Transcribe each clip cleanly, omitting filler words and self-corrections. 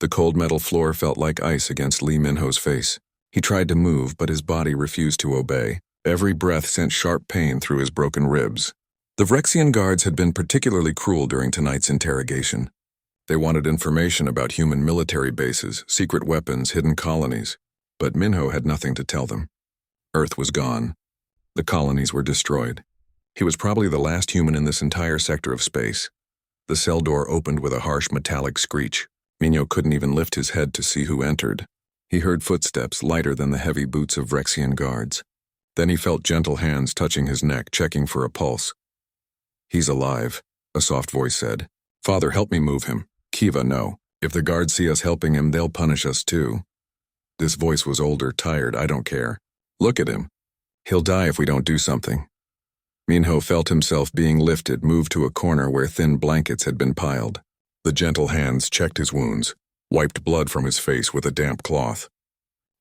The cold metal floor felt like ice against Lee Minho's face. He tried to move, but his body refused to obey. Every breath sent sharp pain through his broken ribs. The Vrexian guards had been particularly cruel during tonight's interrogation. They wanted information about human military bases, secret weapons, hidden colonies, but Minho had nothing to tell them. Earth was gone. The colonies were destroyed. He was probably the last human in this entire sector of space. The cell door opened with a harsh metallic screech. Minho couldn't even lift his head to see who entered. He heard footsteps lighter than the heavy boots of Vrexian guards. Then he felt gentle hands touching his neck, checking for a pulse. "He's alive," a soft voice said. "Father, help me move him." "Kiva, no. If the guards see us helping him, they'll punish us too." This voice was older, tired. "I don't care. Look at him. He'll die if we don't do something." Minho felt himself being lifted, moved to a corner where thin blankets had been piled. The gentle hands checked his wounds, wiped blood from his face with a damp cloth.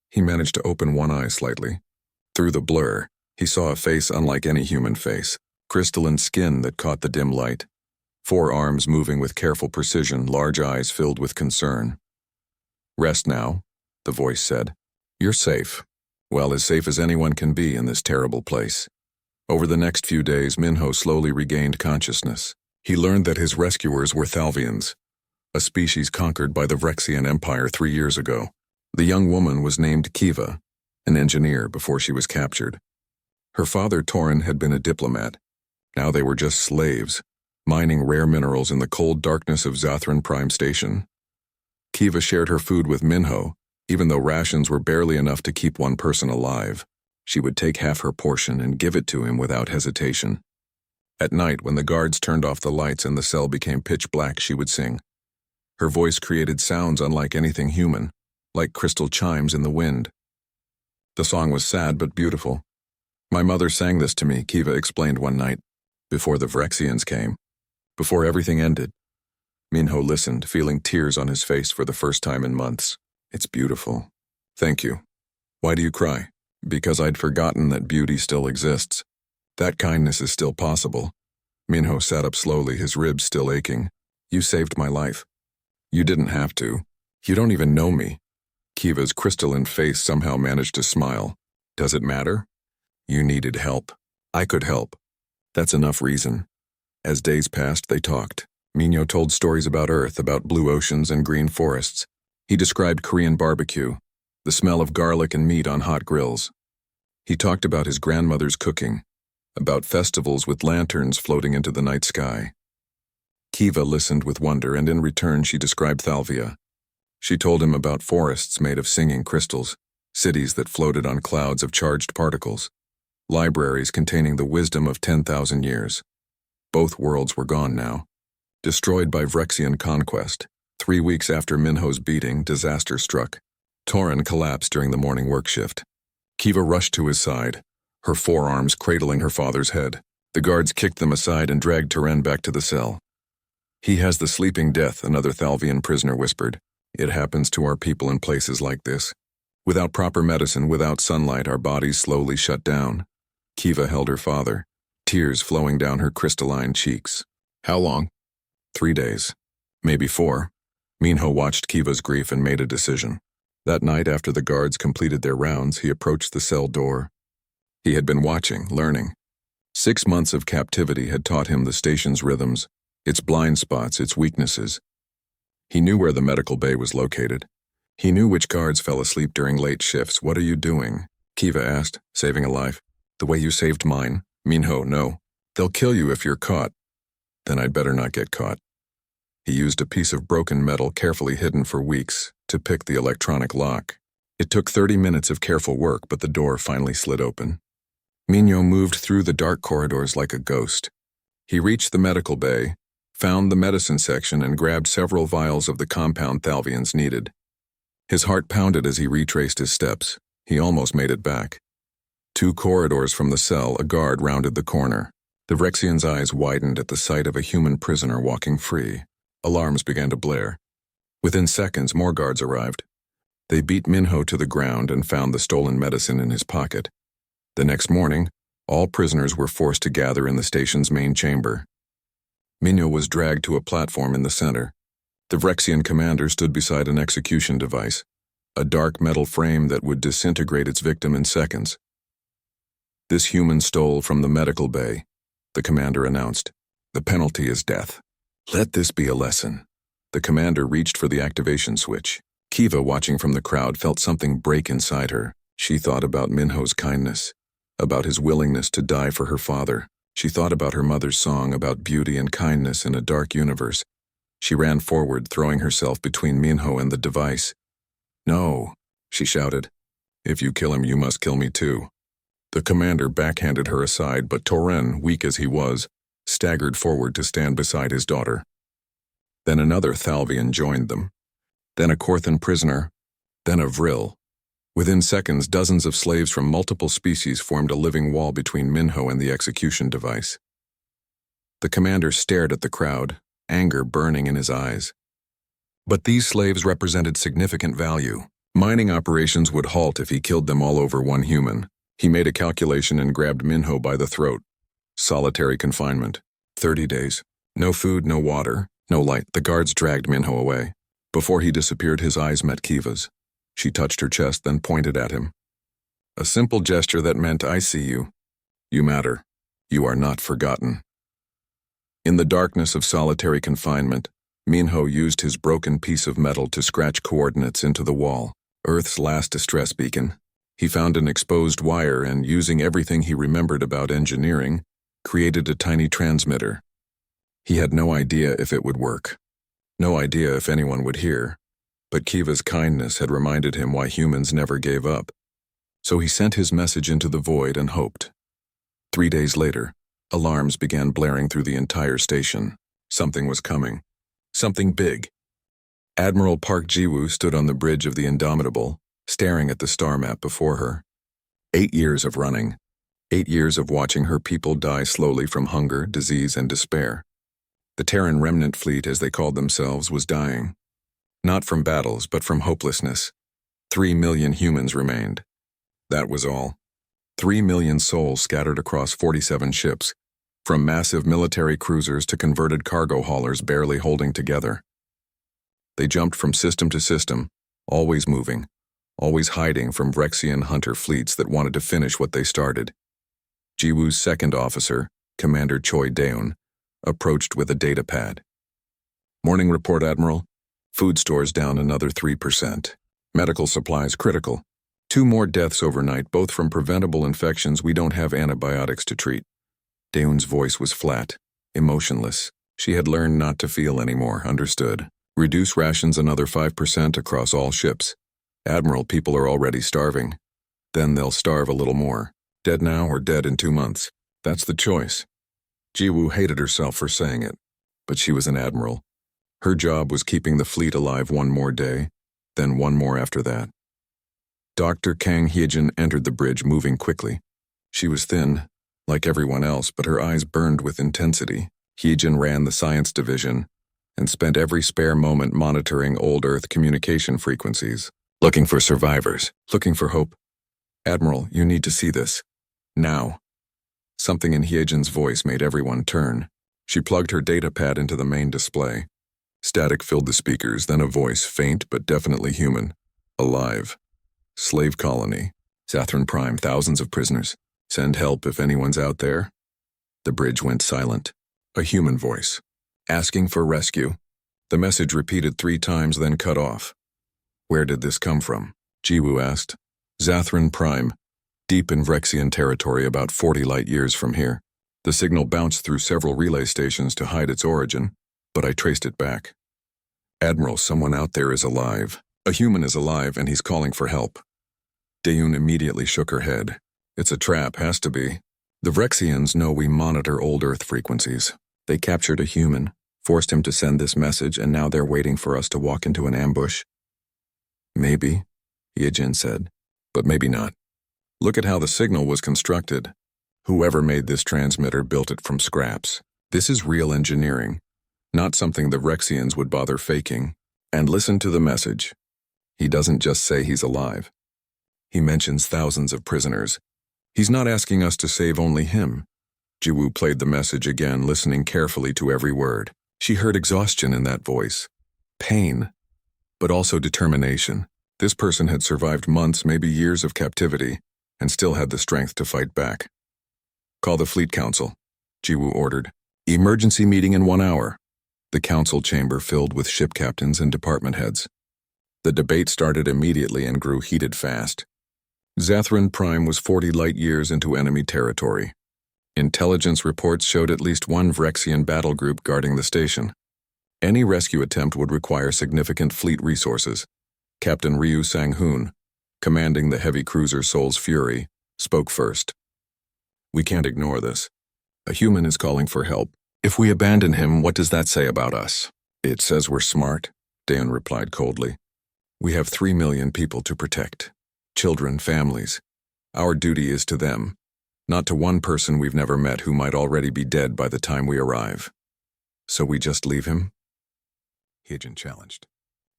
He managed to open one eye slightly. Through the blur, he saw a face unlike any human face, crystalline skin that caught the dim light. 4 arms moving with careful precision, large eyes filled with concern. "Rest now," the voice said. "You're safe. Well, as safe as anyone can be in this terrible place." Over the next few days, Minho slowly regained consciousness. He learned that his rescuers were Thalvians, a species conquered by the Vrexian Empire 3 years ago. The young woman was named Kiva, an engineer before she was captured. Her father, Torin, had been a diplomat. Now they were just slaves, mining rare minerals in the cold darkness of Zathran Prime Station. Kiva shared her food with Minho, even though rations were barely enough to keep one person alive. She would take half her portion and give it to him without hesitation. At night, when the guards turned off the lights and the cell became pitch black, she would sing. Her voice created sounds unlike anything human, like crystal chimes in the wind. The song was sad but beautiful. "My mother sang this to me," Kiva explained one night, "before the Vrexians came. Before everything ended." Minho listened, feeling tears on his face for the first time in months. "It's beautiful." "Thank you." "Why do you cry?" "Because I'd forgotten that beauty still exists. That kindness is still possible." Minho sat up slowly, his ribs still aching. "You saved my life." "You didn't have to. You don't even know me." Kiva's crystalline face somehow managed to smile. "Does it matter? You needed help. I could help. That's enough reason." As days passed, they talked. Minho told stories about Earth, about blue oceans and green forests. He described Korean barbecue, the smell of garlic and meat on hot grills. He talked about his grandmother's cooking, about festivals with lanterns floating into the night sky. Kiva listened with wonder, and in return she described Thalvia. She told him about forests made of singing crystals, cities that floated on clouds of charged particles, libraries containing the wisdom of 10,000 years. Both worlds were gone now, destroyed by Vrexian conquest. 3 weeks after Minho's beating, disaster struck. Torin collapsed during the morning work shift. Kiva rushed to his side, her forearms cradling her father's head. The guards kicked them aside and dragged Torin back to the cell. "He has the sleeping death," another Thalvian prisoner whispered. "It happens to our people in places like this. Without proper medicine, without sunlight, our bodies slowly shut down." Kiva held her father, tears flowing down her crystalline cheeks. "How long?" 3 days. Maybe 4. Minho watched Kiva's grief and made a decision. That night, after the guards completed their rounds, he approached the cell door. He had been watching, learning. 6 months of captivity had taught him the station's rhythms, its blind spots, its weaknesses. He knew where the medical bay was located. He knew which guards fell asleep during late shifts. "What are you doing?" Kiva asked, "Saving a life." "The way you saved mine." Minho, "No. They'll kill you if you're caught." "Then I'd better not get caught." He used a piece of broken metal carefully hidden for weeks to pick the electronic lock. It took 30 minutes of careful work, but the door finally slid open. Minho moved through the dark corridors like a ghost. He reached the medical bay, found the medicine section, and grabbed several vials of the compound Thalvians needed. His heart pounded as he retraced his steps. He almost made it back. 2 corridors from the cell, a guard rounded the corner. The Vrexian's eyes widened at the sight of a human prisoner walking free. Alarms began to blare. Within seconds, more guards arrived. They beat Minho to the ground and found the stolen medicine in his pocket. The next morning, all prisoners were forced to gather in the station's main chamber. Minho was dragged to a platform in the center. The Vrexian commander stood beside an execution device, a dark metal frame that would disintegrate its victim in seconds. "This human stole from the medical bay," the commander announced. "The penalty is death. Let this be a lesson." The commander reached for the activation switch. Kiva, watching from the crowd, felt something break inside her. She thought about Minho's kindness, about his willingness to die for her father. She thought about her mother's song about beauty and kindness in a dark universe. She ran forward, throwing herself between Minho and the device. "No," she shouted. "If you kill him, you must kill me too." The commander backhanded her aside, but Toren, weak as he was, staggered forward to stand beside his daughter. Then another Thalvian joined them. Then a Korthan prisoner. Then a Vril. Within seconds, dozens of slaves from multiple species formed a living wall between Minho and the execution device. The commander stared at the crowd, anger burning in his eyes. But these slaves represented significant value. Mining operations would halt if he killed them all over one human. He made a calculation and grabbed Minho by the throat. Solitary confinement. 30 days. No food, no water, no light. The guards dragged Minho away. Before he disappeared, his eyes met Kiva's. She touched her chest, then pointed at him. A simple gesture that meant, "I see you. You matter. You are not forgotten." In the darkness of solitary confinement, Minho used his broken piece of metal to scratch coordinates into the wall, Earth's last distress beacon. He found an exposed wire and, using everything he remembered about engineering, created a tiny transmitter. He had no idea if it would work. No idea if anyone would hear. But Kiva's kindness had reminded him why humans never gave up. So he sent his message into the void and hoped. 3 days later, alarms began blaring through the entire station. Something was coming. Something big. Admiral Park Jiwoo stood on the bridge of the Indomitable, staring at the star map before her. 8 years of running. 8 years of watching her people die slowly from hunger, disease, and despair. The Terran remnant fleet, as they called themselves, was dying. Not from battles, but from hopelessness. 3 million humans remained. That was all. 3 million souls scattered across 47 ships, from massive military cruisers to converted cargo haulers barely holding together. They jumped from system to system, always moving, always hiding from Vrexian hunter fleets that wanted to finish what they started. Jiwoo's second officer, Commander Choi Daeun, approached with a data pad. "Morning report, Admiral. Food stores down another 3%. Medical supplies critical. 2 more deaths overnight, both from preventable infections we don't have antibiotics to treat." Daeun's voice was flat, emotionless. She had learned not to feel anymore, understood. "Reduce rations another 5% across all ships. Admiral, people are already starving. Then they'll starve a little more. Dead now or dead in 2 months. That's the choice." Jiwoo hated herself for saying it, but she was an admiral. Her job was keeping the fleet alive 1 more day, then 1 more after that. Dr. Kang Hyejin entered the bridge, moving quickly. She was thin, like everyone else, but her eyes burned with intensity. Hyejin ran the science division and spent every spare moment monitoring old Earth communication frequencies, looking for survivors, looking for hope. "Admiral, you need to see this. Now." Something in Hyejin's voice made everyone turn. She plugged her data pad into the main display. Static filled the speakers, then a voice, faint but definitely human. "Alive. Slave colony. Zathran Prime, thousands of prisoners. Send help if anyone's out there." The bridge went silent. A human voice. "Asking for rescue." The message repeated 3 times, then cut off. "Where did this come from?" Jiwoo asked. "Zathran Prime. Deep in Vrexian territory, about 40 light years from here. The signal bounced through several relay stations to hide its origin, but I traced it back. Admiral, someone out there is alive. A human is alive, and he's calling for help." Daeun immediately shook her head. "It's a trap, has to be. The Vrexians know we monitor old Earth frequencies. They captured a human, forced him to send this message, and now they're waiting for us to walk into an ambush." "Maybe," Hyejin said, "but maybe not. Look at how the signal was constructed. Whoever made this transmitter built it from scraps. This is real engineering, not something the Vrexians would bother faking. And listen to the message. He doesn't just say he's alive. He mentions thousands of prisoners. He's not asking us to save only him." Jiwoo played the message again, listening carefully to every word. She heard exhaustion in that voice. Pain, but also determination. This person had survived months, maybe years of captivity, and still had the strength to fight back. "Call the Fleet Council," Jiwoo ordered. "Emergency meeting in 1 hour." The council chamber filled with ship captains and department heads. The debate started immediately and grew heated fast. Zathran Prime was 40 light-years into enemy territory. Intelligence reports showed at least one Vrexian battle group guarding the station. Any rescue attempt would require significant fleet resources. Captain Ryu Sang-hoon, commanding the heavy cruiser Soul's Fury, spoke first. "We can't ignore this. A human is calling for help. If we abandon him, what does that say about us?" "It says we're smart," Daeun replied coldly. "We have 3 million people to protect. Children, families. Our duty is to them, not to one person we've never met who might already be dead by the time we arrive. So we just leave him?" Hyejin challenged.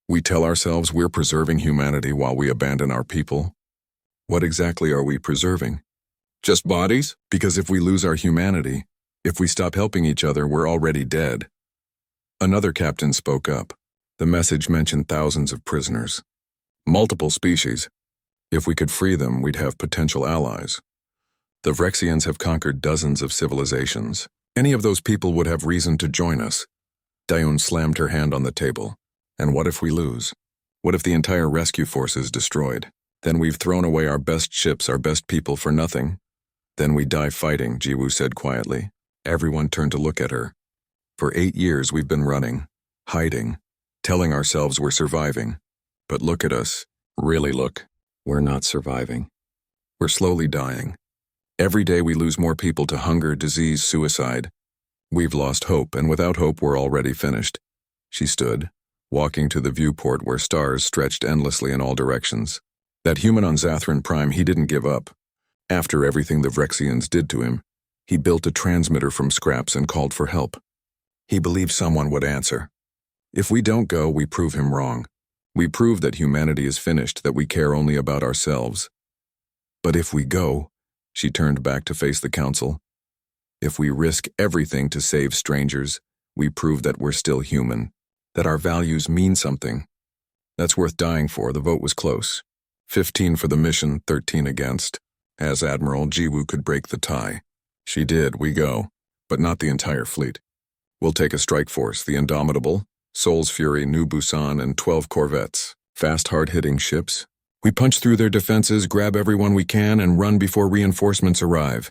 "We tell ourselves we're preserving humanity while we abandon our people? What exactly are we preserving? Just bodies? Because if we lose our humanity, if we stop helping each other, we're already dead." Another captain spoke up. The message mentioned thousands of prisoners. Multiple species. If we could free them, we'd have potential allies. The Vrexians have conquered dozens of civilizations. Any of those people would have reason to join us. Daeun slammed her hand on the table. "And what if we lose? What if the entire rescue force is destroyed? Then we've thrown away our best ships, our best people for nothing. Then we die fighting," Jiwoo said quietly. Everyone turned to look at her. "For 8 years we've been running, hiding, telling ourselves we're surviving. But look at us. Really look. We're not surviving. We're slowly dying. Every day we lose more people to hunger, disease, suicide. We've lost hope, and without hope we're already finished." She stood, walking to the viewport where stars stretched endlessly in all directions. That human on Zathran Prime, he didn't give up. After everything the Vrexians did to him, he built a transmitter from scraps and called for help. He believed someone would answer. If we don't go, we prove him wrong. We prove that humanity is finished, that we care only about ourselves. But if we go, she turned back to face the council, if we risk everything to save strangers, we prove that we're still human, that our values mean something. That's worth dying for. The vote was close. 15 for the mission, 13 against. As Admiral, Jiwoo could break the tie. She did. We go. But not the entire fleet. We'll take a strike force, the Indomitable, Soul's Fury, New Busan, and 12 corvettes. Fast, hard-hitting ships. We punch through their defenses, grab everyone we can, and run before reinforcements arrive.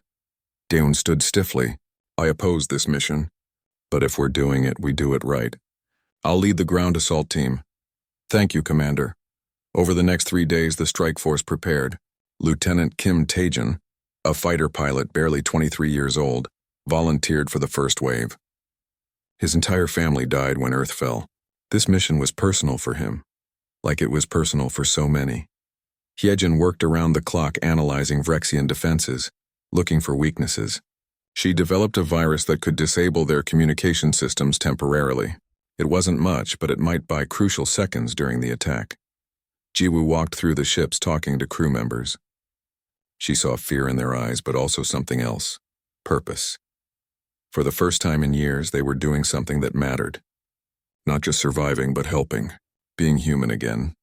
Daeun stood stiffly. "I oppose this mission. But if we're doing it, we do it right. I'll lead the ground assault team." "Thank you, Commander." Over the next 3 days, the strike force prepared. Lieutenant Kim Taejin, a fighter pilot barely 23 years old, volunteered for the first wave. His entire family died when Earth fell. This mission was personal for him, like it was personal for so many. Hyejin worked around the clock analyzing Vrexian defenses, looking for weaknesses. She developed a virus that could disable their communication systems temporarily. It wasn't much, but it might buy crucial seconds during the attack. Jiwoo walked through the ships talking to crew members. She saw fear in their eyes, but also something else. Purpose. For the first time in years, they were doing something that mattered. Not just surviving, but helping. Being human again.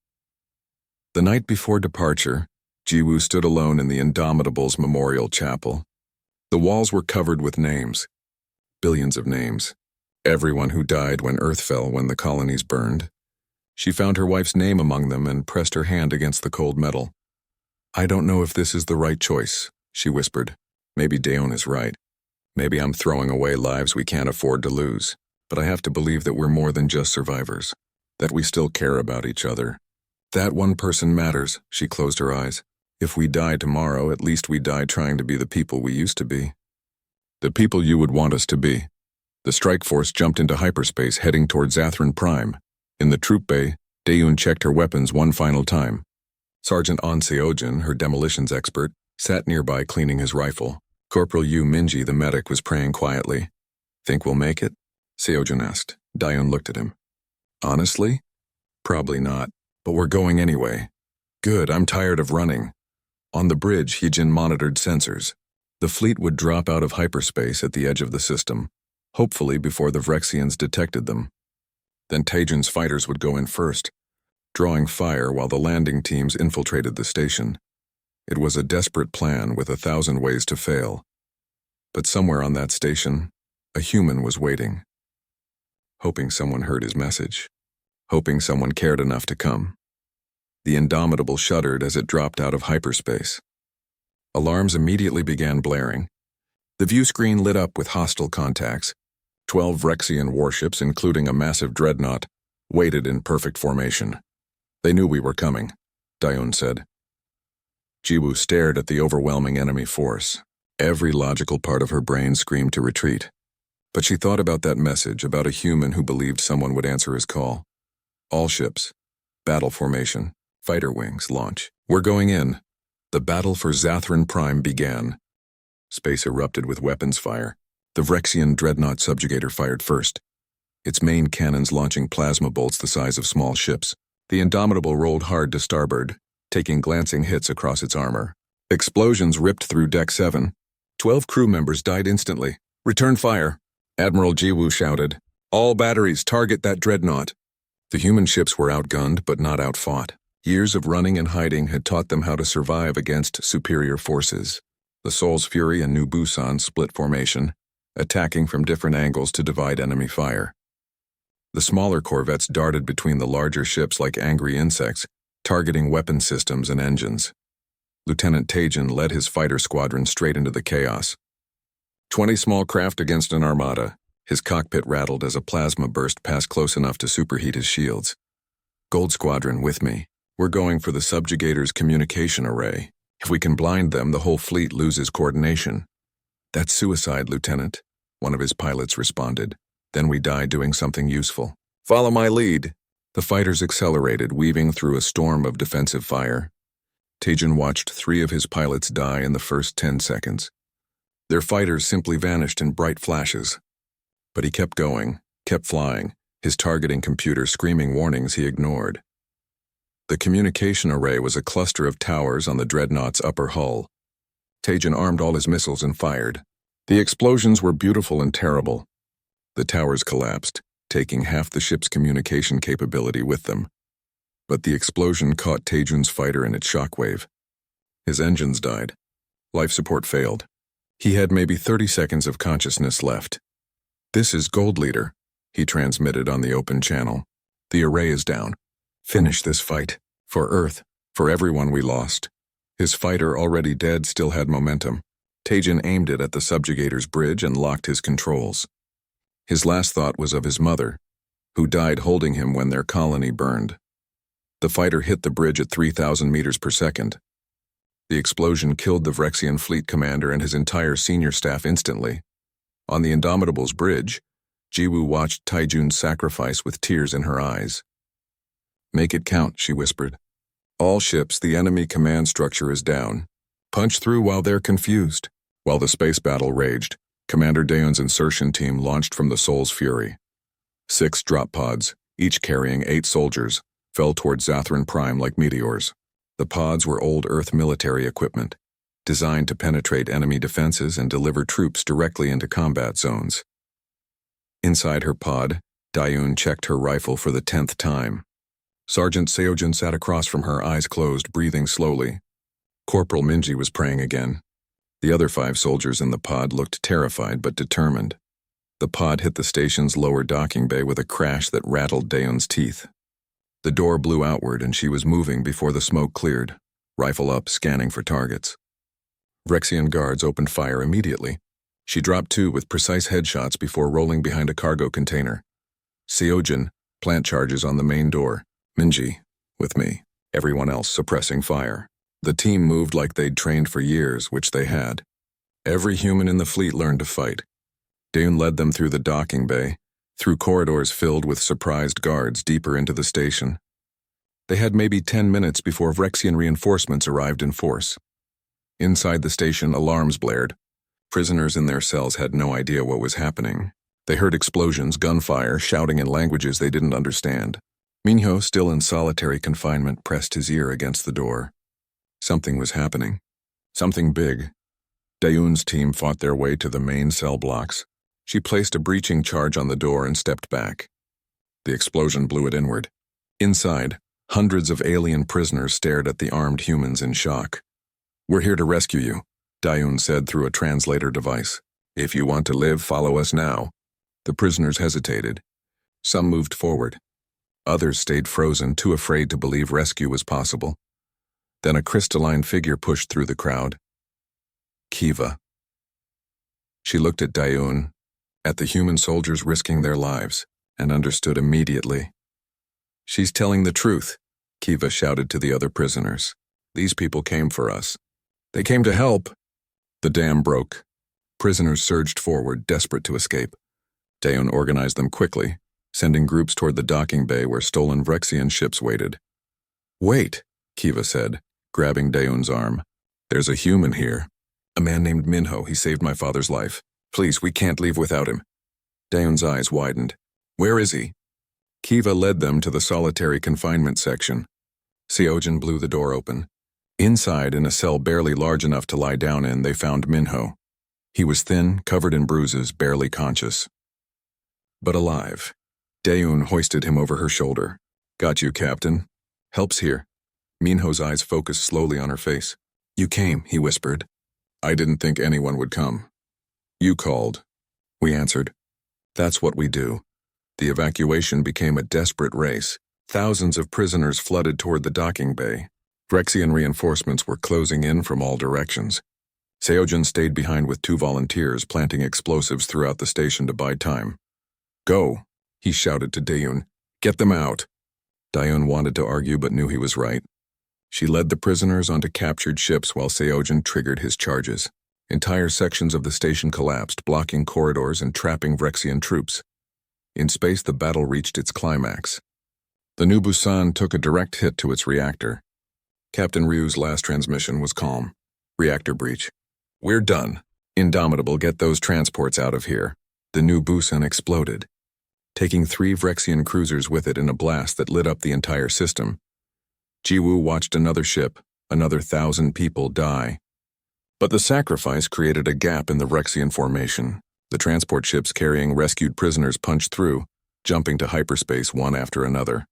The night before departure, Jiwoo stood alone in the Indomitable's memorial chapel. The walls were covered with names. Billions of names. Everyone who died when Earth fell, when the colonies burned. She found her wife's name among them and pressed her hand against the cold metal. "I don't know if this is the right choice," she whispered. "Maybe Daeun is right. Maybe I'm throwing away lives we can't afford to lose. But I have to believe that we're more than just survivors. That we still care about each other. That one person matters." She closed her eyes. "If we die tomorrow, at least we die trying to be the people we used to be. The people you would want us to be." The strike force jumped into hyperspace, heading toward Zathran Prime. In the troop bay, Daeun checked her weapons one final time. Sergeant An Seojin, her demolitions expert, sat nearby cleaning his rifle. Corporal Yu Minji, the medic, was praying quietly. "Think we'll make it?" Seojin asked. Daeun looked at him. "Honestly? Probably not, but we're going anyway." "Good, I'm tired of running." On the bridge, Hyejin monitored sensors. The fleet would drop out of hyperspace at the edge of the system, hopefully before the Vrexians detected them. Then Taejun's fighters would go in first, drawing fire while the landing teams infiltrated the station. It was a desperate plan with 1,000 ways to fail. But somewhere on that station, a human was waiting, hoping someone heard his message, hoping someone cared enough to come. The Indomitable shuddered as it dropped out of hyperspace. Alarms immediately began blaring. The view screen lit up with hostile contacts. 12 Rexian warships, including a massive dreadnought, waited in perfect formation. They knew we were coming, Daeun said. Jiwoo stared at the overwhelming enemy force. Every logical part of her brain screamed to retreat. But she thought about that message, about a human who believed someone would answer his call. All ships. Battle formation. Fighter wings. Launch. We're going in. The battle for Zathran Prime began. Space erupted with weapons fire. The Vrexian dreadnought subjugator fired first, its main cannons launching plasma bolts the size of small ships. The Indomitable rolled hard to starboard, taking glancing hits across its armor. Explosions ripped through Deck 7. 12 crew members died instantly. Return fire, Admiral Jiwoo shouted. All batteries target that dreadnought. The human ships were outgunned but not outfought. Years of running and hiding had taught them how to survive against superior forces. The Seoul's Fury and New Busan split formation, attacking from different angles to divide enemy fire. The smaller corvettes darted between the larger ships like angry insects, targeting weapon systems and engines. Lieutenant Taejun led his fighter squadron straight into the chaos. 20 small craft against an armada. His cockpit rattled as a plasma burst passed close enough to superheat his shields. Gold Squadron, with me. We're going for the subjugator's communication array. If we can blind them, the whole fleet loses coordination. That's suicide, Lieutenant, one of his pilots responded. Then we die doing something useful. Follow my lead. The fighters accelerated, weaving through a storm of defensive fire. Taejun watched 3 of his pilots die in the first 10 seconds. Their fighters simply vanished in bright flashes. But he kept going, kept flying, his targeting computer screaming warnings he ignored. The communication array was a cluster of towers on the dreadnought's upper hull. Taejun armed all his missiles and fired. The explosions were beautiful and terrible. The towers collapsed, taking half the ship's communication capability with them. But the explosion caught Taejun's fighter in its shockwave. His engines died. Life support failed. He had maybe 30 seconds of consciousness left. This is Gold Leader, he transmitted on the open channel. The array is down. Finish this fight. For Earth, for everyone we lost. His fighter, already dead, still had momentum. Taejun aimed it at the subjugator's bridge and locked his controls. His last thought was of his mother, who died holding him when their colony burned. The fighter hit the bridge at 3,000 meters per second. The explosion killed the Vrexian fleet commander and his entire senior staff instantly. On the Indomitable's bridge, Jiwoo watched Taejun's sacrifice with tears in her eyes. Make it count, she whispered. All ships, the enemy command structure is down. Punch through while they're confused. While the space battle raged, Commander Daeun's insertion team launched from the Seoul's Fury. 6 drop pods, each carrying 8 soldiers, fell toward Zathran Prime like meteors. The pods were old Earth military equipment, designed to penetrate enemy defenses and deliver troops directly into combat zones. Inside her pod, Daeun checked her rifle for the 10th time. Sergeant Seojin sat across from her, eyes closed, breathing slowly. Corporal Minji was praying again. The other 5 soldiers in the pod looked terrified but determined. The pod hit the station's lower docking bay with a crash that rattled Daeun's teeth. The door blew outward and she was moving before the smoke cleared, rifle up, scanning for targets. Vrexian guards opened fire immediately. She dropped 2 with precise headshots before rolling behind a cargo container. Seojin, plant charges on the main door. Minji, with me, everyone else suppressing fire. The team moved like they'd trained for years, which they had. Every human in the fleet learned to fight. Daeun led them through the docking bay, through corridors filled with surprised guards deeper into the station. They had maybe 10 minutes before Vrexian reinforcements arrived in force. Inside the station, alarms blared. Prisoners in their cells had no idea what was happening. They heard explosions, gunfire, shouting in languages they didn't understand. Minho, still in solitary confinement, pressed his ear against the door. Something was happening. Something big. Daeun's team fought their way to the main cell blocks. She placed a breaching charge on the door and stepped back. The explosion blew it inward. Inside, hundreds of alien prisoners stared at the armed humans in shock. "We're here to rescue you," Dayun said through a translator device. "If you want to live, follow us now." The prisoners hesitated. Some moved forward. Others stayed frozen, too afraid to believe rescue was possible. Then a crystalline figure pushed through the crowd. Kiva. She looked at Dayun, at the human soldiers risking their lives, and understood immediately. "She's telling the truth," Kiva shouted to the other prisoners. "These people came for us. They came to help." The dam broke. Prisoners surged forward, desperate to escape. Dayun organized them quickly, sending groups toward the docking bay where stolen Vrexian ships waited. "Wait," Kiva said, grabbing Dayun's arm. "There's a human here. A man named Minho. He saved my father's life. Please, we can't leave without him." Dayun's eyes widened. "Where is he?" Kiva led them to the solitary confinement section. Seojin blew the door open. Inside, in a cell barely large enough to lie down in, they found Minho. He was thin, covered in bruises, barely conscious. But alive. Dayun hoisted him over her shoulder. "Got you, Captain. Help's here." Minho's eyes focused slowly on her face. "You came," he whispered. "I didn't think anyone would come. You called." We answered. That's what we do. The evacuation became a desperate race. Thousands of prisoners flooded toward the docking bay. Vrexian reinforcements were closing in from all directions. Seojin stayed behind with 2 volunteers, planting explosives throughout the station to buy time. "Go," he shouted to Dayun. "Get them out." Dayun wanted to argue but knew he was right. She led the prisoners onto captured ships while Seojin triggered his charges. Entire sections of the station collapsed, blocking corridors and trapping Vrexian troops. In space, the battle reached its climax. The New Busan took a direct hit to its reactor. Captain Ryu's last transmission was calm. "Reactor breach. We're done. Indomitable, get those transports out of here." The New Busan exploded, taking 3 Vrexian cruisers with it in a blast that lit up the entire system. Jiwoo watched another ship, another 1,000 people die. But the sacrifice created a gap in the Vrexian formation. The transport ships carrying rescued prisoners punched through, jumping to hyperspace one after another.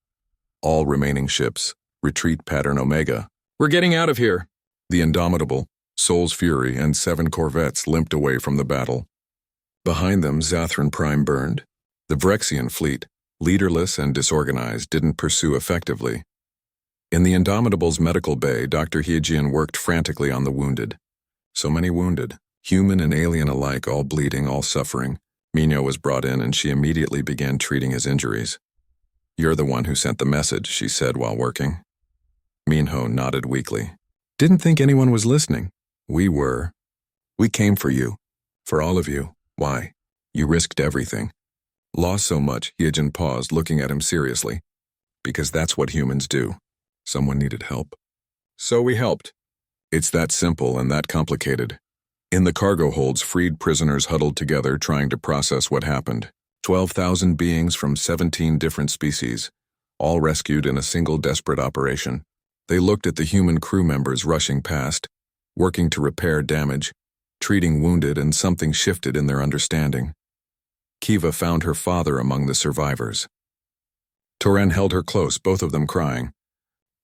All remaining ships, retreat pattern Omega. "We're getting out of here." The Indomitable, Soul's Fury, and 7 corvettes limped away from the battle. Behind them, Zathran Prime burned. The Vrexian fleet, leaderless and disorganized, didn't pursue effectively. In the Indomitable's medical bay, Dr. Hyejian worked frantically on the wounded. So many wounded, human and alien alike, all bleeding, all suffering. Minho was brought in and she immediately began treating his injuries. "You're the one who sent the message," she said while working. Minho nodded weakly. "Didn't think anyone was listening." "We were. We came for you. For all of you. Why? You risked everything. Lost so much." Hyejin paused, looking at him seriously. "Because that's what humans do. Someone needed help. So we helped. It's that simple and that complicated." In the cargo holds, freed prisoners huddled together trying to process what happened. 12,000 beings from 17 different species, all rescued in a single desperate operation. They looked at the human crew members rushing past, working to repair damage, treating wounded, and something shifted in their understanding. Kiva found her father among the survivors. Toren held her close, both of them crying.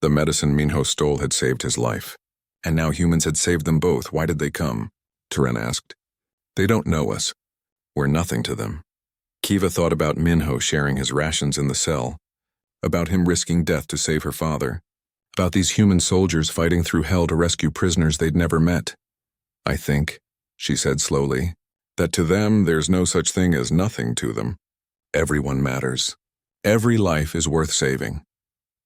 The medicine Minho stole had saved his life. And now humans had saved them both. Why did they come? Toren asked. They don't know us. We're nothing to them. Kiva thought about Minho sharing his rations in the cell, about him risking death to save her father, about these human soldiers fighting through hell to rescue prisoners they'd never met. "I think," she said slowly, "that to them there's no such thing as nothing to them. Everyone matters. Every life is worth saving."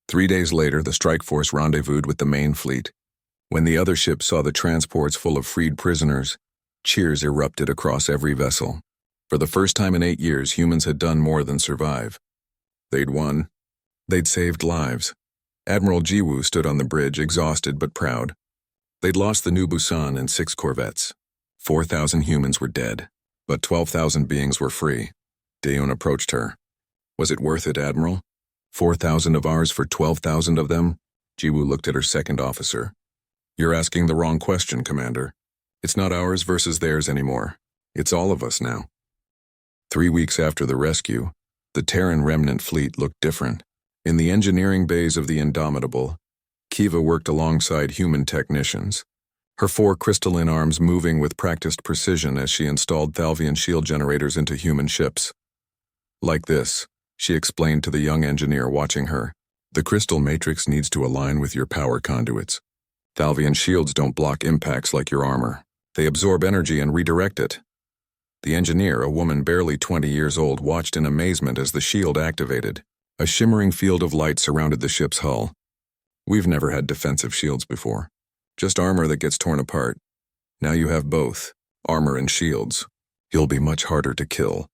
3 days later, the strike force rendezvoused with the main fleet. When the other ships saw the transports full of freed prisoners, cheers erupted across every vessel. For the first time in 8 years, humans had done more than survive. They'd won. They'd saved lives. Admiral Jiwoo stood on the bridge, exhausted but proud. They'd lost the New Busan and 6 corvettes. 4,000 humans were dead, but 12,000 beings were free. Daeun approached her. "Was it worth it, Admiral? 4,000 of ours for 12,000 of them?" Jiwoo looked at her second officer. "You're asking the wrong question, Commander. It's not ours versus theirs anymore. It's all of us now." 3 weeks after the rescue, The Terran remnant fleet looked different. In the engineering bays of the Indomitable, Kiva worked alongside human technicians, her 4 crystalline arms moving with practiced precision as she installed Thalvian shield generators into human ships. Like this, she explained to the young engineer watching her. The crystal matrix needs to align with your power conduits. Thalvian shields don't block impacts like your armor. They absorb energy and redirect it. The engineer, a woman barely 20 years old, watched in amazement as the shield activated. A shimmering field of light surrounded the ship's hull. We've never had defensive shields before. Just armor that gets torn apart. Now you have both, armor and shields. You'll be much harder to kill.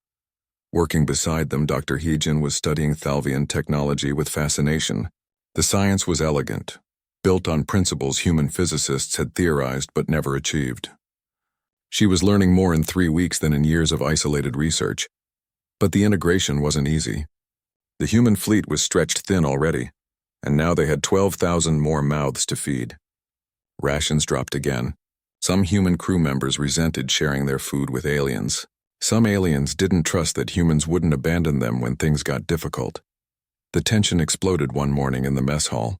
Working beside them, Dr. Heejin was studying Thalvian technology with fascination. The science was elegant, built on principles human physicists had theorized but never achieved. She was learning more in 3 weeks than in years of isolated research. But the integration wasn't easy. The human fleet was stretched thin already, and now they had 12,000 more mouths to feed. Rations dropped again. Some human crew members resented sharing their food with aliens. Some aliens didn't trust that humans wouldn't abandon them when things got difficult. The tension exploded one morning in the mess hall.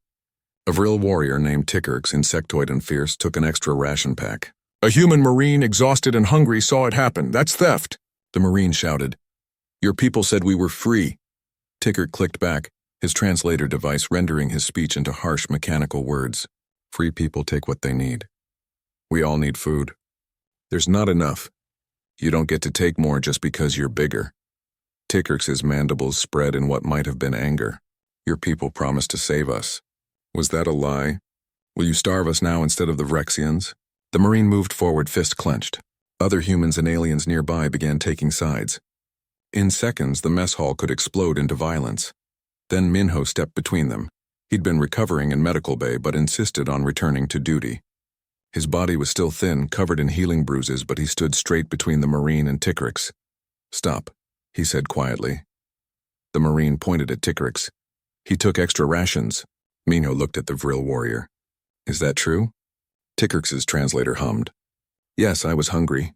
A Vril warrior named Tickerx, insectoid and fierce, took an extra ration pack. "A human marine, exhausted and hungry, saw it happen. That's theft," the marine shouted. "Your people said we were free." Tickerx clicked back, his translator device rendering his speech into harsh mechanical words. "Free people take what they need. We all need food. There's not enough. You don't get to take more just because you're bigger." Tickerx's mandibles spread in what might have been anger. "Your people promised to save us. Was that a lie? Will you starve us now instead of the Vrexians?" The marine moved forward, fist clenched. Other humans and aliens nearby began taking sides. In seconds, the mess hall could explode into violence. Then Minho stepped between them. He'd been recovering in medical bay but insisted on returning to duty. His body was still thin, covered in healing bruises, but he stood straight between the marine and Tickerx. "Stop," he said quietly. The marine pointed at Tickerx. "He took extra rations." Minho looked at the Vril warrior. "Is that true?" Tickerx's translator hummed. "Yes, I was hungry.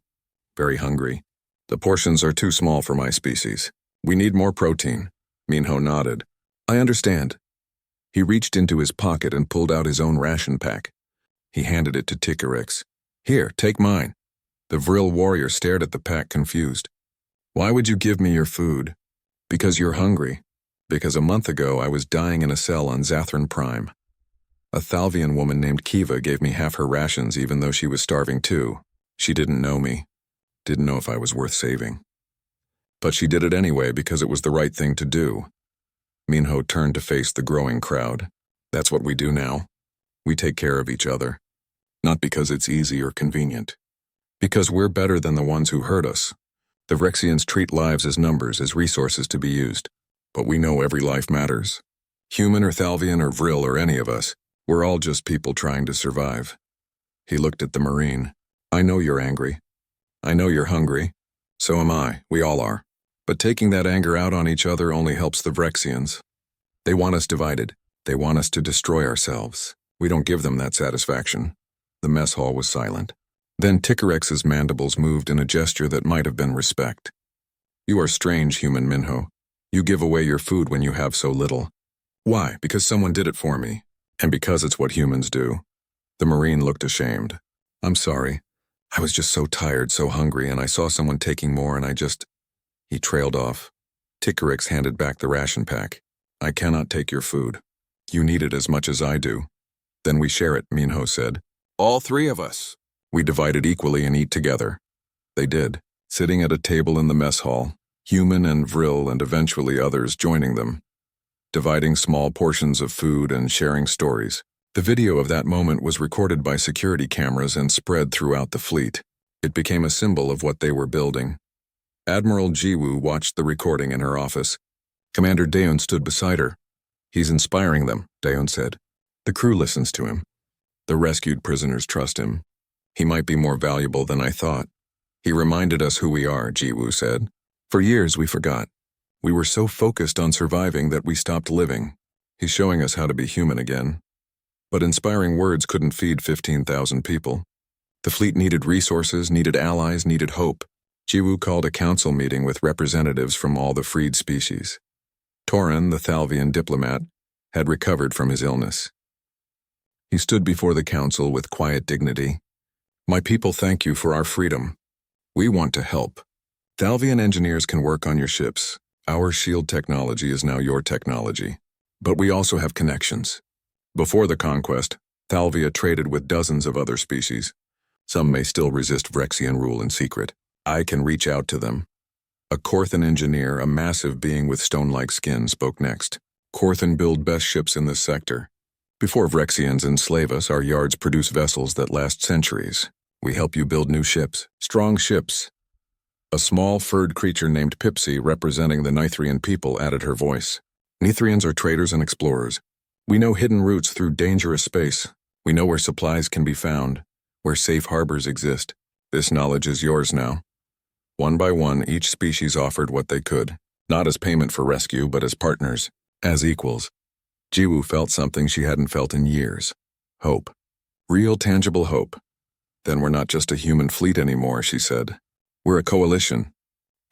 Very hungry. The portions are too small for my species. We need more protein." Minho nodded. "I understand." He reached into his pocket and pulled out his own ration pack. He handed it to Tickerx. "Here, take mine." The Vril warrior stared at the pack, confused. "Why would you give me your food?" "Because you're hungry. Because a month ago I was dying in a cell on Zathran Prime. A Thalvian woman named Kiva gave me half her rations even though she was starving too. She didn't know me. Didn't know if I was worth saving. But she did it anyway because it was the right thing to do." Minho turned to face the growing crowd. "That's what we do now. We take care of each other. Not because it's easy or convenient. Because we're better than the ones who hurt us. The Vrexians treat lives as numbers, as resources to be used. But we know every life matters. Human or Thalvian or Vril or any of us, we're all just people trying to survive." He looked at the marine. "I know you're angry. I know you're hungry. So am I. We all are. But taking that anger out on each other only helps the Vrexians. They want us divided. They want us to destroy ourselves. We don't give them that satisfaction." The mess hall was silent. Then Tickerx's mandibles moved in a gesture that might have been respect. "You are strange, human Minho. You give away your food when you have so little." "Why? Because someone did it for me. And because it's what humans do." The marine looked ashamed. "I'm sorry. I was just so tired, so hungry, and I saw someone taking more and I just—" He trailed off. Tickerx handed back the ration pack. "I cannot take your food. You need it as much as I do." "Then we share it," Minho said. "All 3 of us. We divide it equally and eat together." They did, sitting at a table in the mess hall, human and Vril and eventually others joining them, dividing small portions of food and sharing stories. The video of that moment was recorded by security cameras and spread throughout the fleet. It became a symbol of what they were building. Admiral Jiwoo watched the recording in her office. Commander Daeun stood beside her. "He's inspiring them," Daeun said. "The crew listens to him. The rescued prisoners trust him. He might be more valuable than I thought." "He reminded us who we are," Jiwoo said. "For years we forgot. We were so focused on surviving that we stopped living. He's showing us how to be human again." But inspiring words couldn't feed 15,000 people. The fleet needed resources, needed allies, needed hope. Jiwoo called a council meeting with representatives from all the freed species. Torin, the Thalvian diplomat, had recovered from his illness. He stood before the council with quiet dignity. "My people thank you for our freedom. We want to help. Thalvian engineers can work on your ships. Our shield technology is now your technology. But we also have connections. Before the conquest, Thalvia traded with dozens of other species. Some may still resist Vrexian rule in secret. I can reach out to them." A Korthan engineer, a massive being with stone-like skin, spoke next. "Korthan build best ships in this sector. Before Vrexians enslave us, our yards produce vessels that last centuries. We help you build new ships, strong ships." A small, furred creature named Pipsy, representing the Nithrian people, added her voice. "Nithrians are traders and explorers. We know hidden routes through dangerous space. We know where supplies can be found, where safe harbors exist. This knowledge is yours now." One by one, each species offered what they could, not as payment for rescue, but as partners, as equals. Jiwoo felt something she hadn't felt in years. Hope. Real, tangible hope. "Then we're not just a human fleet anymore," she said. "We're a coalition.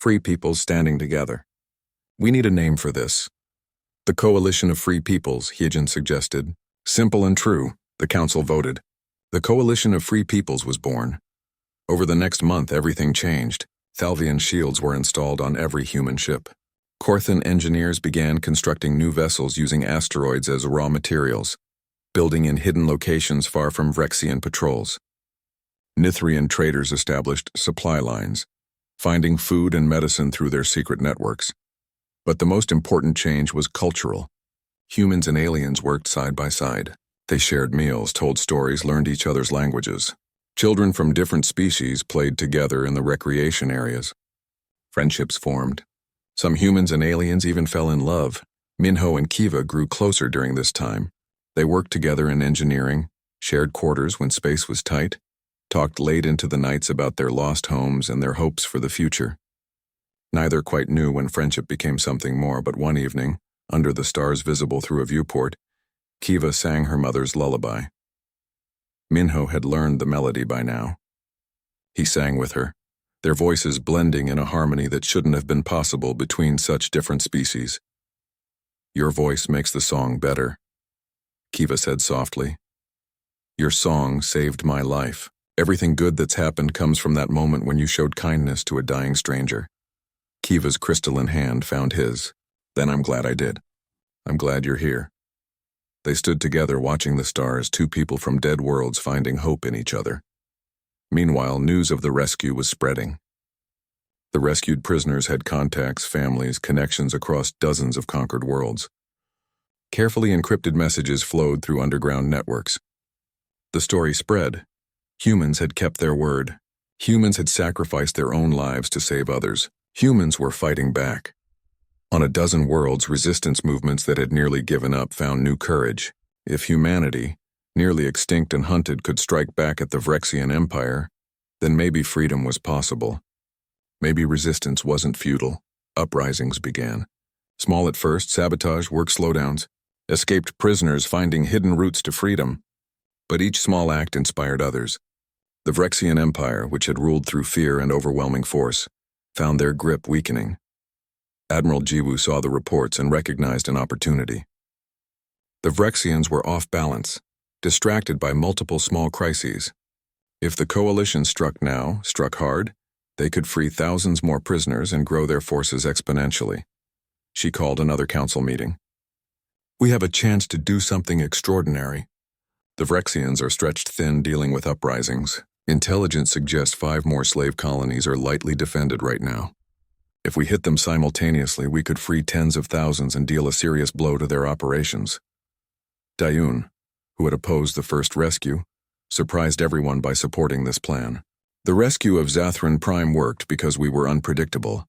Free peoples standing together. We need a name for this." "The Coalition of Free Peoples," Hyejin suggested. Simple and true, the council voted. The Coalition of Free Peoples was born. Over the next month, everything changed. Thalvian shields were installed on every human ship. Korthan engineers began constructing new vessels using asteroids as raw materials, building in hidden locations far from Vrexian patrols. Nithrian traders established supply lines, finding food and medicine through their secret networks. But the most important change was cultural. Humans and aliens worked side by side. They shared meals, told stories, learned each other's languages. Children from different species played together in the recreation areas. Friendships formed. Some humans and aliens even fell in love. Minho and Kiva grew closer during this time. They worked together in engineering, shared quarters when space was tight, talked late into the nights about their lost homes and their hopes for the future. Neither quite knew when friendship became something more, but one evening, under the stars visible through a viewport, Kiva sang her mother's lullaby. Minho had learned the melody by now. He sang with her, their voices blending in a harmony that shouldn't have been possible between such different species. "Your voice makes the song better," Kiva said softly. "Your song saved my life. Everything good that's happened comes from that moment when you showed kindness to a dying stranger." Kiva's crystalline hand found his. "Then I'm glad I did. I'm glad you're here." They stood together watching the stars, two people from dead worlds finding hope in each other. Meanwhile, news of the rescue was spreading. The rescued prisoners had contacts, families, connections across dozens of conquered worlds. Carefully encrypted messages flowed through underground networks. The story spread. Humans had kept their word. Humans had sacrificed their own lives to save others. Humans were fighting back. On a dozen worlds, resistance movements that had nearly given up found new courage. If humanity, nearly extinct and hunted, could strike back at the Vrexian Empire, then maybe freedom was possible. Maybe resistance wasn't futile. Uprisings began. Small at first, sabotage, work slowdowns, escaped prisoners finding hidden routes to freedom. But each small act inspired others. The Vrexian Empire, which had ruled through fear and overwhelming force, found their grip weakening. Admiral Jiwoo saw the reports and recognized an opportunity. The Vrexians were off balance, distracted by multiple small crises. If the coalition struck now, struck hard, they could free thousands more prisoners and grow their forces exponentially. She called another council meeting. "We have a chance to do something extraordinary." The Vrexians are stretched thin dealing with uprisings. Intelligence suggests 5 more slave colonies are lightly defended right now. If we hit them simultaneously, we could free tens of thousands and deal a serious blow to their operations. Dayun, who had opposed the first rescue, surprised everyone by supporting this plan. "The rescue of Zathran Prime worked because we were unpredictable.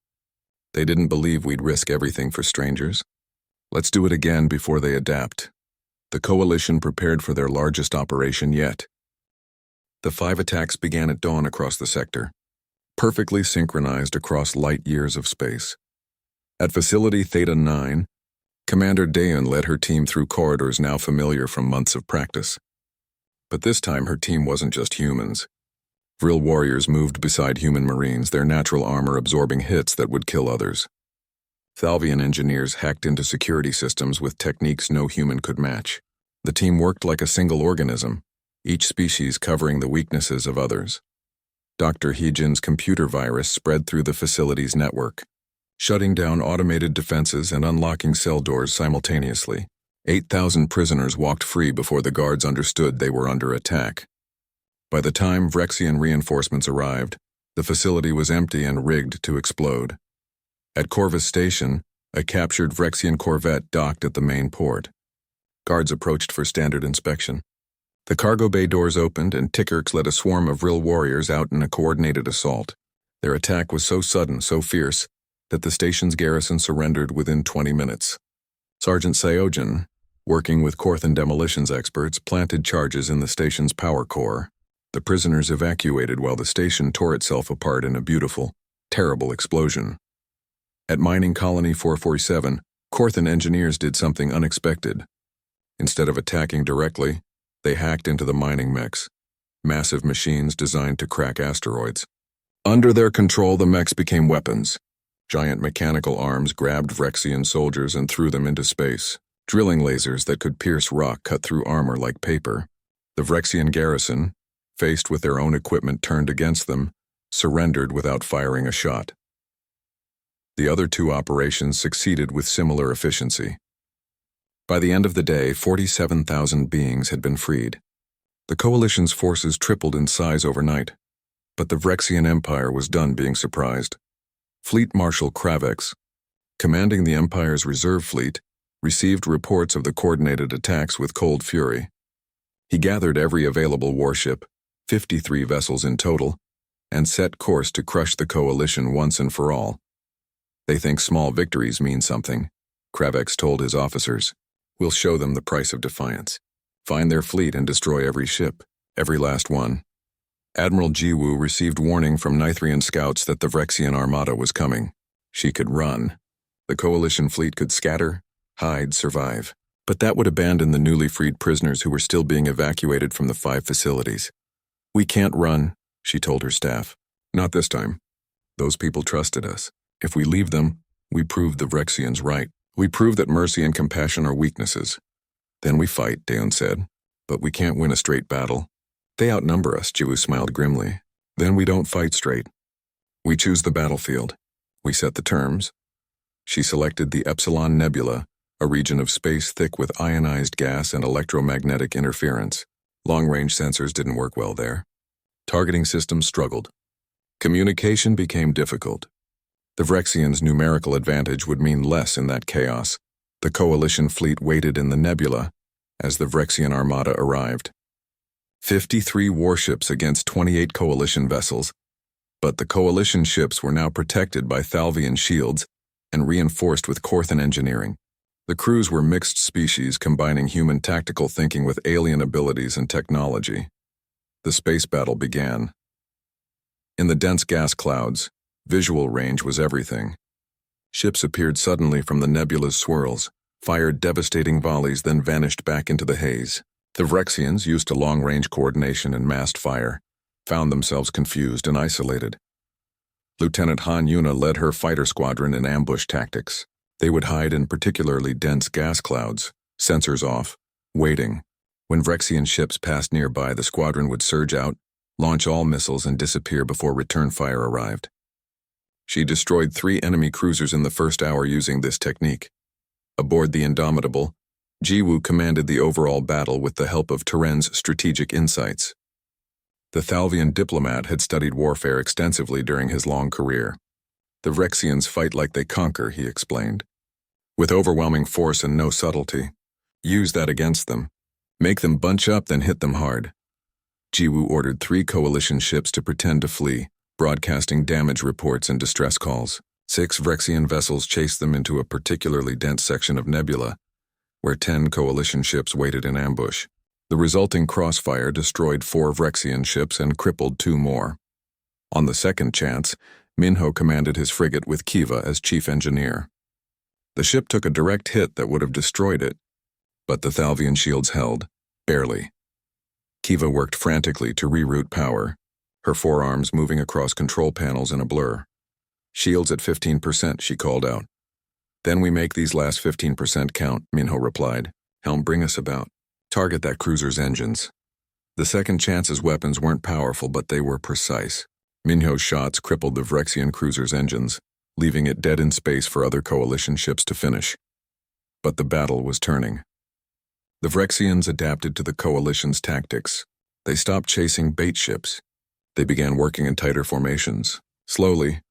They didn't believe we'd risk everything for strangers. Let's do it again before they adapt." The coalition prepared for their largest operation yet. The 5 attacks began at dawn across the sector, perfectly synchronized across light years of space. At Facility Theta 9, Commander Dayun led her team through corridors now familiar from months of practice. But this time her team wasn't just humans. Vril warriors moved beside human marines, their natural armor absorbing hits that would kill others. Thalvian engineers hacked into security systems with techniques no human could match. The team worked like a single organism, each species covering the weaknesses of others. Dr. Heejin's computer virus spread through the facility's network, shutting down automated defenses and unlocking cell doors simultaneously. 8,000 prisoners walked free before the guards understood they were under attack. By the time Vrexian reinforcements arrived, the facility was empty and rigged to explode. At Corvus Station, a captured Vrexian corvette docked at the main port. Guards approached for standard inspection. The cargo bay doors opened and Tickerks led a swarm of Vril warriors out in a coordinated assault. Their attack was so sudden, so fierce, that the station's garrison surrendered within 20 minutes. Sergeant Sayojin, working with Korthan demolitions experts, planted charges in the station's power core. The prisoners evacuated while the station tore itself apart in a beautiful, terrible explosion. At Mining Colony 447, Korthan engineers did something unexpected. Instead of attacking directly, they hacked into the mining mechs, massive machines designed to crack asteroids. Under their control, the mechs became weapons. Giant mechanical arms grabbed Vrexian soldiers and threw them into space. Drilling lasers that could pierce rock cut through armor like paper. The Vrexian garrison, faced with their own equipment turned against them, surrendered without firing a shot. The other two operations succeeded with similar efficiency. By the end of the day, 47,000 beings had been freed. The Coalition's forces tripled in size overnight, but the Vrexian Empire was done being surprised. Fleet Marshal Kravex, commanding the Empire's reserve fleet, received reports of the coordinated attacks with cold fury. He gathered every available warship, 53 vessels in total, and set course to crush the Coalition once and for all. They think small victories mean something, Kravex told his officers. We'll show them the price of defiance. Find their fleet and destroy every ship, every last one. Admiral Jiwoo received warning from Nithrian scouts that the Vrexian armada was coming. She could run. The Coalition fleet could scatter, hide, survive. But that would abandon the newly freed prisoners who were still being evacuated from the 5 facilities. We can't run, she told her staff. Not this time. Those people trusted us. If we leave them, we prove the Vrexians right. We prove that mercy and compassion are weaknesses. Then we fight, Daeon said. But we can't win a straight battle. They outnumber us, Jiwoo smiled grimly. Then we don't fight straight. We choose the battlefield. We set the terms. She selected the Epsilon Nebula, a region of space thick with ionized gas and electromagnetic interference. Long-range sensors didn't work well there. Targeting systems struggled. Communication became difficult. The Vrexians' numerical advantage would mean less in that chaos. The Coalition fleet waited in the nebula as the Vrexian armada arrived. 53 warships against 28 Coalition vessels, but the Coalition ships were now protected by Thalvian shields and reinforced with Korthan engineering. The crews were mixed species combining human tactical thinking with alien abilities and technology. The space battle began. In the dense gas clouds, visual range was everything. Ships appeared suddenly from the nebula's swirls, fired devastating volleys, then vanished back into the haze. The Vrexians, used to long-range coordination and massed fire, found themselves confused and isolated. Lieutenant Han Yuna led her fighter squadron in ambush tactics. They would hide in particularly dense gas clouds, sensors off, waiting. When Vrexian ships passed nearby, the squadron would surge out, launch all missiles, and disappear before return fire arrived. She destroyed 3 enemy cruisers in the first hour using this technique. Aboard the Indomitable, Jiwoo commanded the overall battle with the help of Teren's strategic insights. The Thalvian diplomat had studied warfare extensively during his long career. The Vrexians fight like they conquer, he explained. With overwhelming force and no subtlety. Use that against them. Make them bunch up, then hit them hard. Jiwoo ordered 3 Coalition ships to pretend to flee, broadcasting damage reports and distress calls. 6 Vrexian vessels chased them into a particularly dense section of nebula, where 10 Coalition ships waited in ambush. The resulting crossfire destroyed 4 Vrexian ships and crippled 2 more. On the second chance, Minho commanded his frigate with Kiva as chief engineer. The ship took a direct hit that would have destroyed it, but the Thalvian shields held, barely. Kiva worked frantically to reroute power. her forearms moving across control panels in a blur. "Shields at 15%, she called out. "Then we make these last 15% count," Minho replied. "Helm, bring us about. Target that cruiser's engines." The second chance's weapons weren't powerful, but they were precise. Minho's shots crippled the Vrexian cruiser's engines, leaving it dead in space for other Coalition ships to finish. But the battle was turning. The Vrexians adapted to the Coalition's tactics. They stopped chasing bait ships. They began working in tighter formations. Slowly,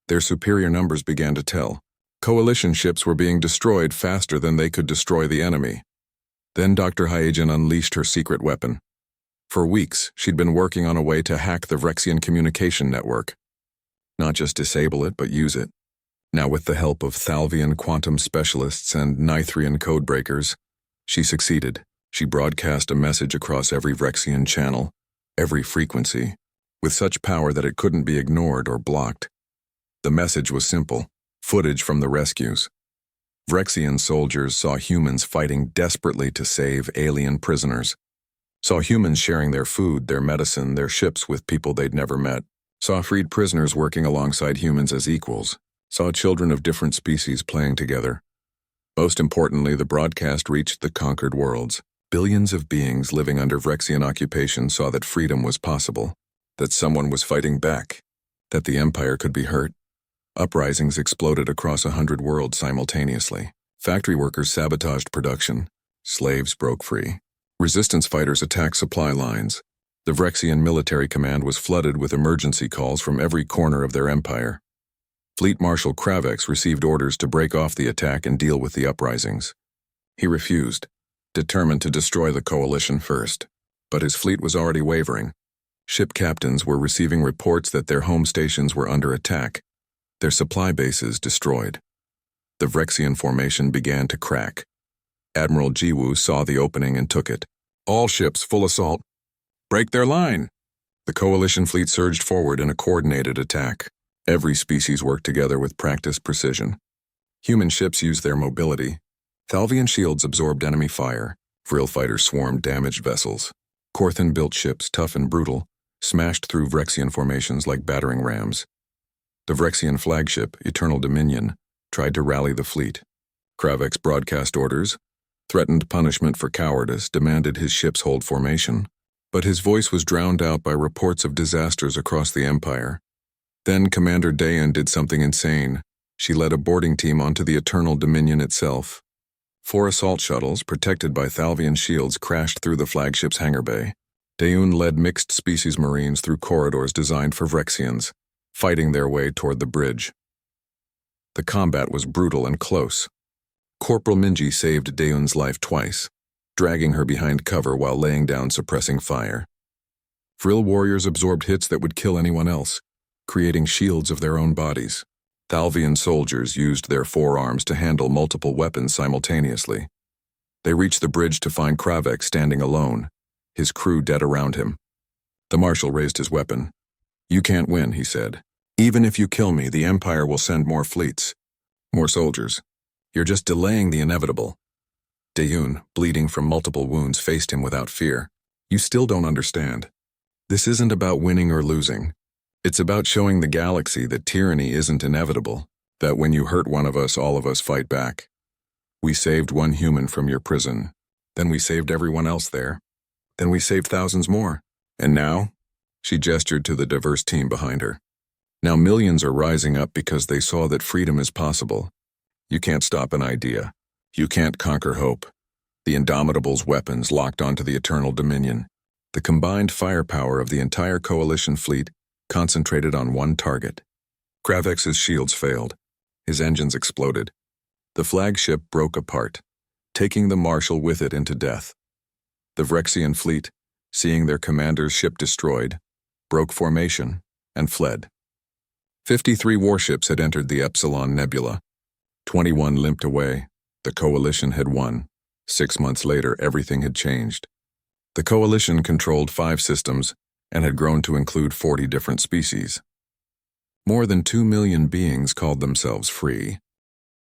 their superior numbers began to tell. Coalition ships were being destroyed faster than they could destroy the enemy. Then Dr. Hyegen unleashed her secret weapon. For weeks, she'd been working on a way to hack the Vrexian communication network. Not just disable it, but use it. Now, with the help of Thalvian quantum specialists and Nithrian codebreakers, she succeeded. She broadcast a message across every Vrexian channel, every frequency, with such power that it couldn't be ignored or blocked. The message was simple: footage from the rescues. Vrexian soldiers saw humans fighting desperately to save alien prisoners. Saw humans sharing their food, their medicine, their ships with people they'd never met. Saw freed prisoners working alongside humans as equals. Saw children of different species playing together. Most importantly, the broadcast reached the conquered worlds. Billions of beings living under Vrexian occupation saw that freedom was possible, that someone was fighting back, that the Empire could be hurt. Uprisings exploded across 100 worlds simultaneously. Factory workers sabotaged production. Slaves broke free. Resistance fighters attacked supply lines. The Vrexian military command was flooded with emergency calls from every corner of their empire. Fleet Marshal Kravex received orders to break off the attack and deal with the uprisings. He refused, determined to destroy the Coalition first. But his fleet was already wavering. Ship captains were receiving reports that their home stations were under attack, their supply bases destroyed. The Vrexian formation began to crack. Admiral Jiwoo saw the opening and took it. "All ships, full assault. Break their line!" The Coalition fleet surged forward in a coordinated attack. Every species worked together with practiced precision. Human ships used their mobility. Thalvian shields absorbed enemy fire. Vril fighters swarmed damaged vessels. Korthan-built ships, tough and brutal, smashed through Vrexian formations like battering rams. The Vrexian flagship, Eternal Dominion, tried to rally the fleet. Kravex broadcast orders, threatened punishment for cowardice, demanded his ships hold formation. But his voice was drowned out by reports of disasters across the Empire. Then Commander Dayan did something insane. She led a boarding team onto the Eternal Dominion itself. 4 assault shuttles, protected by Thalvian shields, crashed through the flagship's hangar bay. Dayan led mixed-species marines through corridors designed for Vrexians, fighting their way toward the bridge. The combat was brutal and close. Corporal Minji saved Dayan's life twice, dragging her behind cover while laying down suppressing fire. Vril warriors absorbed hits that would kill anyone else, creating shields of their own bodies. Thalvian soldiers used their forearms to handle multiple weapons simultaneously. They reached the bridge to find Kravex standing alone, his crew dead around him. The Marshal raised his weapon. "You can't win," he said. "Even if you kill me, the Empire will send more fleets, more soldiers. You're just delaying the inevitable." Dayan, bleeding from multiple wounds, faced him without fear. "You still don't understand. This isn't about winning or losing. It's about showing the galaxy that tyranny isn't inevitable, that when you hurt one of us, all of us fight back. We saved one human from your prison. Then we saved everyone else there. Then we saved thousands more. And now?" She gestured to the diverse team behind her. "Now millions are rising up because they saw that freedom is possible. You can't stop an idea. You can't conquer hope. The Indomitable's weapons locked onto the Eternal Dominion. The combined firepower of the entire Coalition fleet concentrated on one target. Kravex's shields failed. His engines exploded. The flagship broke apart, taking the Marshal with it into death. The Vrexian fleet, seeing their commander's ship destroyed, broke formation and fled. 53 warships had entered the Epsilon Nebula. 21 limped away. The Coalition had won. 6 months later, everything had changed. The Coalition controlled 5 systems and had grown to include 40 different species. More than 2 million beings called themselves free.